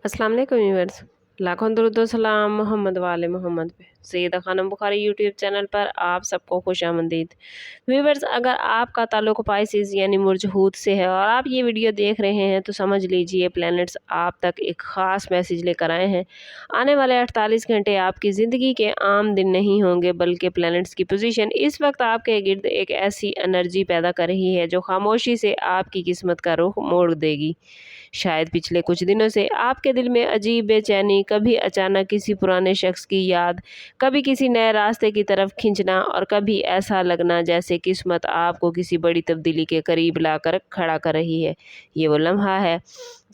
अस्सलाम वालेकुम व्यूअर्स। लाखों दरूद व सलाम मोहम्मद वाले मोहम्मद पे। सैयदा खानम बुखारी यूट्यूब चैनल पर आप सबको खुशामदीद। व्यूअर्स, अगर आपका ताल्लुक पाइसिस यानी मुरझहूत से है और आप ये वीडियो देख रहे हैं तो समझ लीजिए प्लैनेट्स आप तक एक ख़ास मैसेज लेकर आए हैं। आने वाले 48 घंटे आपकी ज़िंदगी के आम दिन नहीं होंगे, बल्कि प्लैनेट्स की पोजीशन इस वक्त आपके गिर्द एक ऐसी एनर्जी पैदा कर रही है जो खामोशी से आपकी किस्मत का रुख मोड़ देगी। शायद पिछले कुछ दिनों से आपके दिल में अजीब बेचैनी, कभी अचानक किसी पुराने शख्स की याद, कभी किसी नए रास्ते की तरफ खींचना और कभी ऐसा लगना जैसे किस्मत आपको किसी बड़ी तब्दीली के करीब लाकर खड़ा कर रही है। ये वो लम्हा है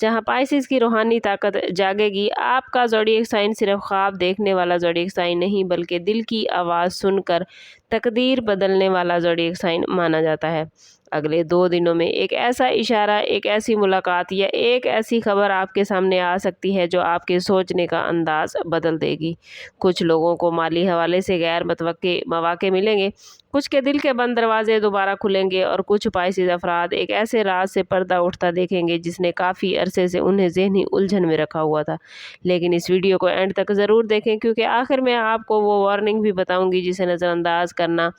जहां पाइसिस की रूहानी ताकत जागेगी। आपका ज़ोडिएक साइन सिर्फ ख्वाब देखने वाला ज़ोडिएक साइन नहीं, बल्कि दिल की आवाज़ सुनकर तकदीर बदलने वाला ज़ोडिएक साइन माना जाता है। अगले 2 दिनों में एक ऐसा इशारा, एक ऐसी मुलाकात या एक ऐसी खबर आपके सामने आ सकती है जो आपके सोचने का अंदाज़ बदल देगी। कुछ लोगों को माली हवाले से गैर मुतवक्के मौक़े मिलेंगे, कुछ के दिल के बंद दरवाजे दोबारा खुलेंगे और कुछ पाइसिस अफराद एक ऐसे राज से पर्दा उठता देखेंगे जिसने काफ़ी अरसे से उन्हें ज़हनी उलझन में रखा हुआ था। लेकिन इस वीडियो को एंड तक ज़रूर देखें, क्योंकि आखिर में आपको वो वार्निंग भी बताऊंगी जिसे नज़रअंदाज करना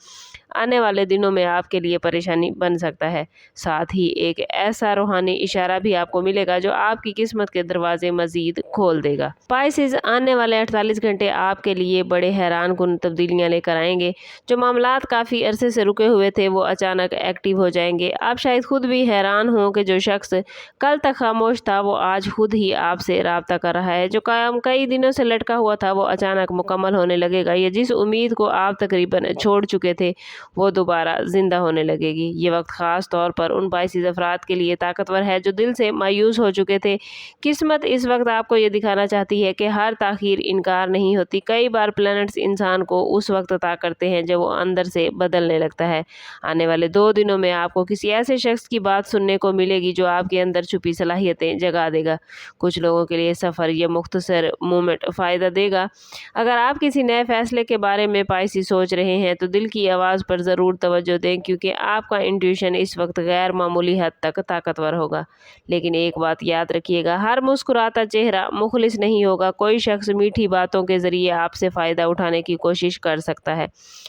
आने वाले दिनों में आपके लिए परेशानी बन सकता है। साथ ही एक ऐसा रूहानी इशारा भी आपको मिलेगा जो आपकी किस्मत के दरवाजे मजीद खोल देगा। पाइसिस, आने वाले 48 घंटे आपके लिए बड़े हैरान कुन तब्दीलियां लेकर आएंगे। जो मामलात काफ़ी अरसे से रुके हुए थे वो अचानक एक्टिव हो जाएंगे। आप शायद खुद भी हैरान हों कि जो शख्स कल तक खामोश था वो आज खुद ही आपसे राब्ता कर रहा है। जो काम कई दिनों से लटका हुआ था वो अचानक मुकम्मल होने लगेगा, या जिस उम्मीद को आप तकरीबन छोड़ चुके थे वो दोबारा जिंदा होने लगेगी। ये वक्त ख़ास तौर पर उन पाइसिस अफराद के लिए ताकतवर है जो दिल से मायूस हो चुके थे। किस्मत इस वक्त आपको ये दिखाना चाहती है कि हर ताख़ीर इनकार नहीं होती। कई बार प्लैनेट्स इंसान को उस वक्त अता करते हैं जब वो अंदर से बदलने लगता है। आने वाले 2 दिनों में आपको किसी ऐसे शख्स की बात सुनने को मिलेगी जो आपके अंदर छुपी सलाहियतें जगा देगा। कुछ लोगों के लिए सफ़र या मुख्तसर मोमेंट फ़ायदा देगा। अगर आप किसी नए फैसले के बारे में पाइसिस सोच रहे हैं तो दिल की आवाज़ पर ज़रूर तवज्जो दें, क्योंकि आपका इंट्यूशन इस वक्त गैर मामूली हद तक ताकतवर होगा। लेकिन एक बात याद रखिएगा, हर मुस्कुराता चेहरा मुखलिस नहीं होगा। कोई शख्स मीठी बातों के ज़रिए आपसे फ़ायदा उठाने की कोशिश कर सकता है।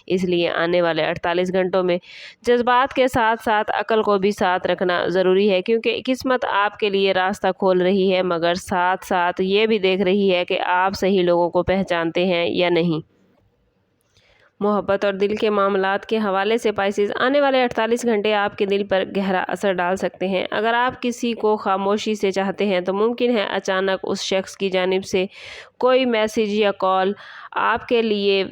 इसलिए आने वाले 48 घंटों में जज्बात के साथ साथ अकल को भी साथ रखना ज़रूरी है, क्योंकि किस्मत आपके लिए रास्ता खोल रही है, मगर साथ साथ ये भी देख रही है कि आप सही लोगों को पहचानते हैं या नहीं। मोहब्बत और दिल के मामलात के हवाले से पाइसिस, आने वाले 48 घंटे आपके दिल पर गहरा असर डाल सकते हैं। अगर आप किसी को खामोशी से चाहते हैं तो मुमकिन है अचानक उस शख्स की जानिब से कोई मैसेज या कॉल आपके लिए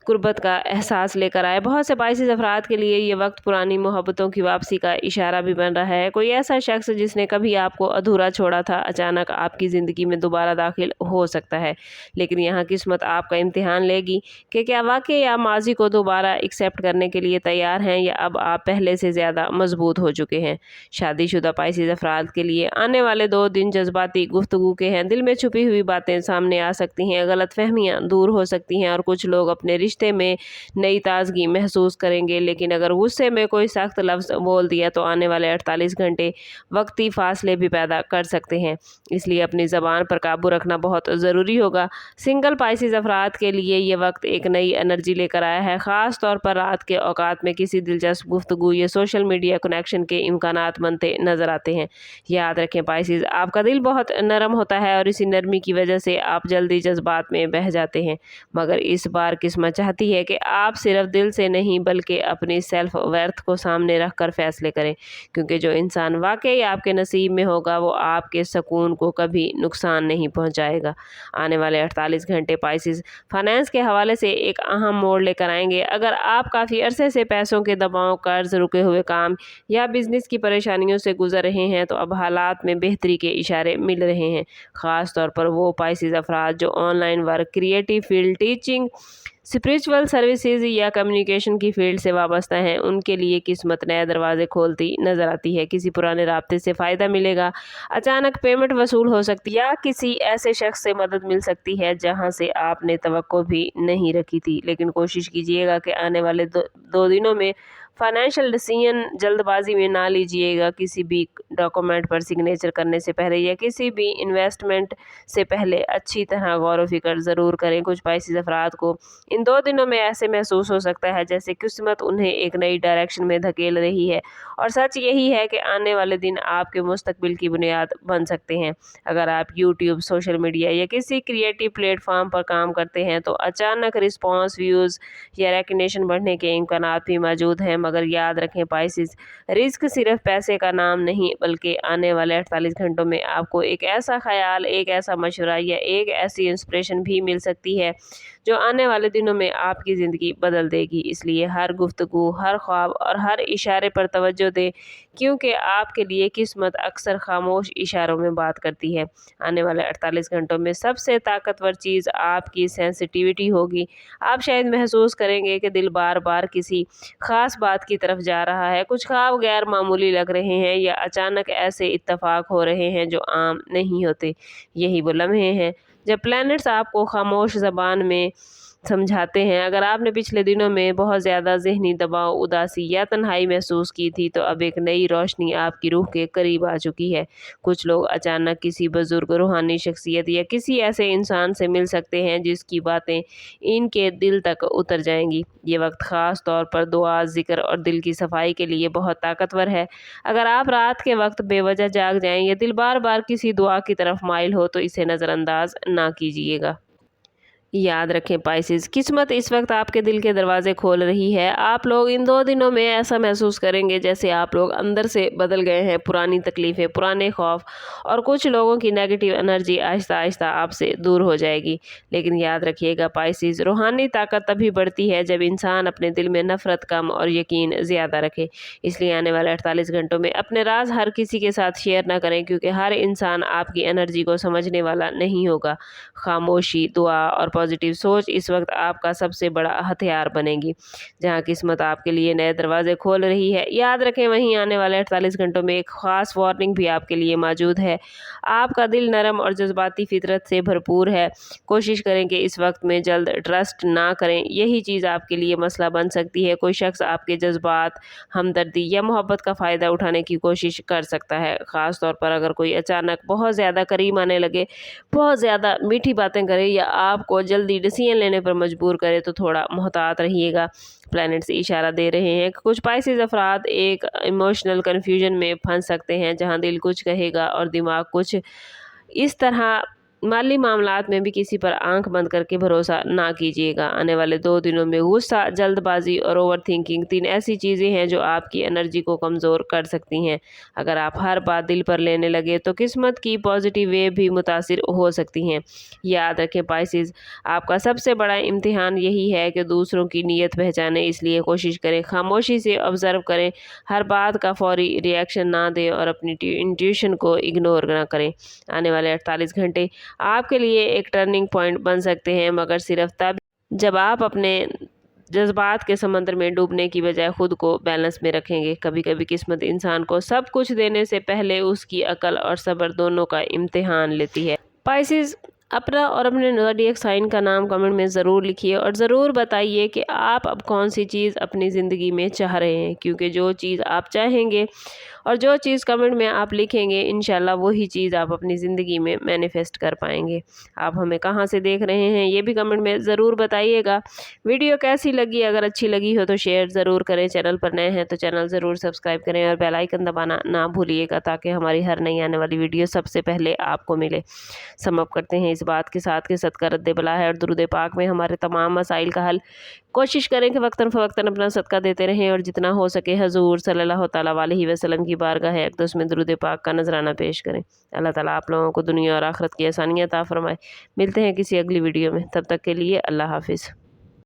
गुर्बत का एहसास लेकर आए। बहुत से पाइसिस अफराद के लिए ये वक्त पुरानी मोहब्बतों की वापसी का इशारा भी बन रहा है। कोई ऐसा शख्स जिसने कभी आपको अधूरा छोड़ा था अचानक आपकी ज़िंदगी में दोबारा दाखिल हो सकता है। लेकिन यहाँ किस्मत आपका इम्तिहान लेगी कि क्या वाकई आप माजी को दोबारा एक्सेप्ट करने के लिए तैयार हैं, या अब आप पहले से ज़्यादा मजबूत हो चुके हैं। शादीशुदा पाइसिस अफराद के लिए आने वाले 2 दिन जज्बाती गुफ्तगू के हैं। दिल में छुपी हुई बातें सामने आ सकती हैं, गलतफहमियाँ दूर हो सकती हैं और कुछ लोग अपने रिश्ते में नई ताजगी महसूस करेंगे। लेकिन अगर गुस्से में कोई सख्त लफ्ज़ बोल दिया तो आने वाले 48 घंटे वक्ती फासले भी पैदा कर सकते हैं। इसलिए अपनी ज़बान पर काबू रखना बहुत ज़रूरी होगा। सिंगल पाइसिस अफराद के लिए ये वक्त एक नई एनर्जी लेकर आया है, ख़ास तौर पर रात के औकात में किसी दिलचस्प गुफ्तगू या सोशल मीडिया कनेक्शन के इम्कानात बनते नज़र आते हैं। याद रखें पाइसिस, आपका दिल बहुत नरम होता है और इसी नरमी की वजह से आप जल्दी जज्बात में बह जाते हैं। मगर इस बार किस्मत चाहती है कि आप सिर्फ दिल से नहीं बल्कि अपनी सेल्फ वर्थ को सामने रख कर फैसले करें, क्योंकि जो इंसान वाकई आपके नसीब में होगा वो आपके सुकून को कभी नुकसान नहीं पहुंचाएगा। आने वाले 48 घंटे पाइसिस फाइनेंस के हवाले से एक अहम मोड़ लेकर आएंगे। अगर आप काफ़ी अरसे से पैसों के दबाव, कर्ज, रुके हुए काम या बिजनेस की परेशानियों से गुजर रहे हैं तो अब हालात में बेहतरी के इशारे मिल रहे हैं। ख़ास तौर पर वो पाइसिस अफराद जो online work, creative field, teaching, spiritual services या कम्युनिकेशन की फील्ड से वाबस्ता हैं, उनके लिए किस्मत नए दरवाजे खोलती नज़र आती है। किसी पुराने राब्ते से फ़ायदा मिलेगा, अचानक पेमेंट वसूल हो सकती है, या किसी ऐसे शख्स से मदद मिल सकती है जहां से आपने तवक्को भी नहीं रखी थी। लेकिन कोशिश कीजिएगा कि आने वाले 2 दिनों में फाइनेंशियल डिसीजन जल्दबाजी में ना लीजिएगा। किसी भी डॉक्यूमेंट पर सिग्नेचर करने से पहले या किसी भी इन्वेस्टमेंट से पहले अच्छी तरह गौर व फिक्र ज़रूर करें। कुछ पाइसेस अफराद को इन 2 दिनों में ऐसे महसूस हो सकता है जैसे किस्मत उन्हें एक नई डायरेक्शन में धकेल रही है, और सच यही है कि आने वाले दिन आपके मुस्तकबिल की बुनियाद बन सकते हैं। अगर आप यूट्यूब, सोशल मीडिया या किसी क्रिएटिव प्लेटफॉर्म पर काम करते हैं तो अचानक रिस्पॉन्स, व्यूज़ या रिकग्निशन बढ़ने के इम्कानात भी मौजूद हैं। मगर याद रखें पाइसेस, रिस्क सिर्फ पैसे का नाम नहीं बल्कि आने वाले 48 घंटों में आपको एक ऐसा ख्याल, एक ऐसा मशवरा या एक ऐसी इंस्पिरेशन भी मिल सकती है जो आने वाले दिनों में आपकी ज़िंदगी बदल देगी। इसलिए हर गुफ्तगू, हर ख्वाब और हर इशारे पर तवज्जो दें, क्योंकि आपके लिए किस्मत अक्सर खामोश इशारों में बात करती है। आने वाले 48 घंटों में सबसे ताकतवर चीज़ आपकी सेंसिटिविटी होगी। आप शायद महसूस करेंगे कि दिल बार बार किसी ख़ास बात की तरफ जा रहा है, कुछ ख्वाब गैर मामूली लग रहे हैं या अचानक ऐसे इत्तफाक हो रहे हैं जो आम नहीं होते। यही वो लम्हे हैं जब प्लैनेट्स आपको खामोश ज़बान में समझाते हैं। अगर आपने पिछले दिनों में बहुत ज़्यादा ज़हनी दबाव, उदासी या तन्हाई महसूस की थी तो अब एक नई रोशनी आपकी रूह के करीब आ चुकी है। कुछ लोग अचानक किसी बुजुर्ग रूहानी शख्सियत या किसी ऐसे इंसान से मिल सकते हैं जिसकी बातें इनके दिल तक उतर जाएंगी। ये वक्त ख़ास तौर पर दुआ, ज़िक्र और दिल की सफाई के लिए बहुत ताकतवर है। अगर आप रात के वक्त बेवजह जाग जाएं या दिल बार बार किसी दुआ की तरफ माइल हो तो इसे नज़रअंदाज ना कीजिएगा। याद रखें पाइसेस, किस्मत इस वक्त आपके दिल के दरवाजे खोल रही है। आप लोग इन 2 दिनों में ऐसा महसूस करेंगे जैसे आप लोग अंदर से बदल गए हैं। पुरानी तकलीफ़ें, पुराने खौफ और कुछ लोगों की नेगेटिव एनर्जी आहिस्ता आहिस्ता आपसे दूर हो जाएगी। लेकिन याद रखिएगा पाइसेस, रूहानी ताकत तभी बढ़ती है जब इंसान अपने दिल में नफ़रत कम और यकीन ज़्यादा रखे। इसलिए आने वाले 48 घंटों में अपने राज हर किसी के साथ शेयर ना करें, क्योंकि हर इंसान आपकी एनर्जी को समझने वाला नहीं होगा। खामोशी, दुआ और पॉजिटिव सोच इस वक्त आपका सबसे बड़ा हथियार बनेगी। जहां किस्मत आपके लिए नए दरवाजे खोल रही है, याद रखें वहीं आने वाले 48 घंटों में एक ख़ास वार्निंग भी आपके लिए मौजूद है। आपका दिल नरम और जज्बाती फितरत से भरपूर है। कोशिश करें कि इस वक्त में जल्द ट्रस्ट ना करें, यही चीज़ आपके लिए मसला बन सकती है। कोई शख्स आपके जज्बात, हमदर्दी या मोहब्बत का फ़ायदा उठाने की कोशिश कर सकता है। ख़ास तौर पर अगर कोई अचानक बहुत ज़्यादा करीब आने लगे, बहुत ज़्यादा मीठी बातें करे या आपको जल्दी डिसीजन लेने पर मजबूर करे तो थोड़ा मोहतात रहिएगा। प्लैनेट्स इशारा दे रहे हैं कि कुछ पाइसेस अफराद एक इमोशनल कन्फ्यूजन में फंस सकते हैं, जहां दिल कुछ कहेगा और दिमाग कुछ। इस तरह माली मामलात में भी किसी पर आंख बंद करके भरोसा ना कीजिएगा। आने वाले 2 दिनों में गुस्सा, जल्दबाजी और ओवर थिंकिंग 3 ऐसी चीज़ें हैं जो आपकी एनर्जी को कमज़ोर कर सकती हैं। अगर आप हर बात दिल पर लेने लगे तो किस्मत की पॉजिटिव वेव भी मुतासिर हो सकती हैं। याद रखें पाइसेस, आपका सबसे बड़ा इम्तिहान यही है कि दूसरों की नीयत पहचानें। इसलिए कोशिश करें खामोशी से ऑब्ज़र्व करें, हर बात का फौरी रिएक्शन ना दें और अपनी इंट्यूशन को इग्नोर ना करें। आने वाले 48 घंटे आपके लिए एक टर्निंग पॉइंट बन सकते हैं, मगर सिर्फ तब जब आप अपने जज्बात के समंदर में डूबने की बजाय खुद को बैलेंस में रखेंगे। कभी कभी किस्मत इंसान को सब कुछ देने से पहले उसकी अकल और सब्र दोनों का इम्तिहान लेती है। पाइसेस, अपना और अपने ज़ोडिएक साइन का नाम कमेंट में ज़रूर लिखिए और ज़रूर बताइए कि आप अब कौन सी चीज़ अपनी ज़िंदगी में चाह रहे हैं, क्योंकि जो चीज़ आप चाहेंगे और जो चीज़ कमेंट में आप लिखेंगे, इंशाल्लाह वही चीज़ आप अपनी ज़िंदगी में मैनिफेस्ट कर पाएंगे। आप हमें कहाँ से देख रहे हैं ये भी कमेंट में ज़रूर बताइएगा। वीडियो कैसी लगी, अगर अच्छी लगी हो तो शेयर ज़रूर करें। चैनल पर नए हैं तो चैनल ज़रूर सब्सक्राइब करें और बेल आइकन दबाना ना भूलिएगा, ताकि हमारी हर नई आने वाली वीडियो सबसे पहले आपको मिले। समअप करते हैं इस बात के साथ कि सदका रद्द बला है और दुरूद पाक में हमारे तमाम मसाइल का हल। कोशिश करें कि वक्तन फ़वक्तन अपना सदका देते रहें और जितना हो सके हजूर सल्लल्लाहु तआला अलैहि वसल्लम की बारगाह अक़दस में दुरूद पाक का नजराना पेश करें। अल्लाह ताला आप लोगों को दुनिया और आखिरत की आसानियाँ अता फरमाए। मिलते हैं किसी अगली वीडियो में, तब तक के लिए अल्लाह हाफिज़।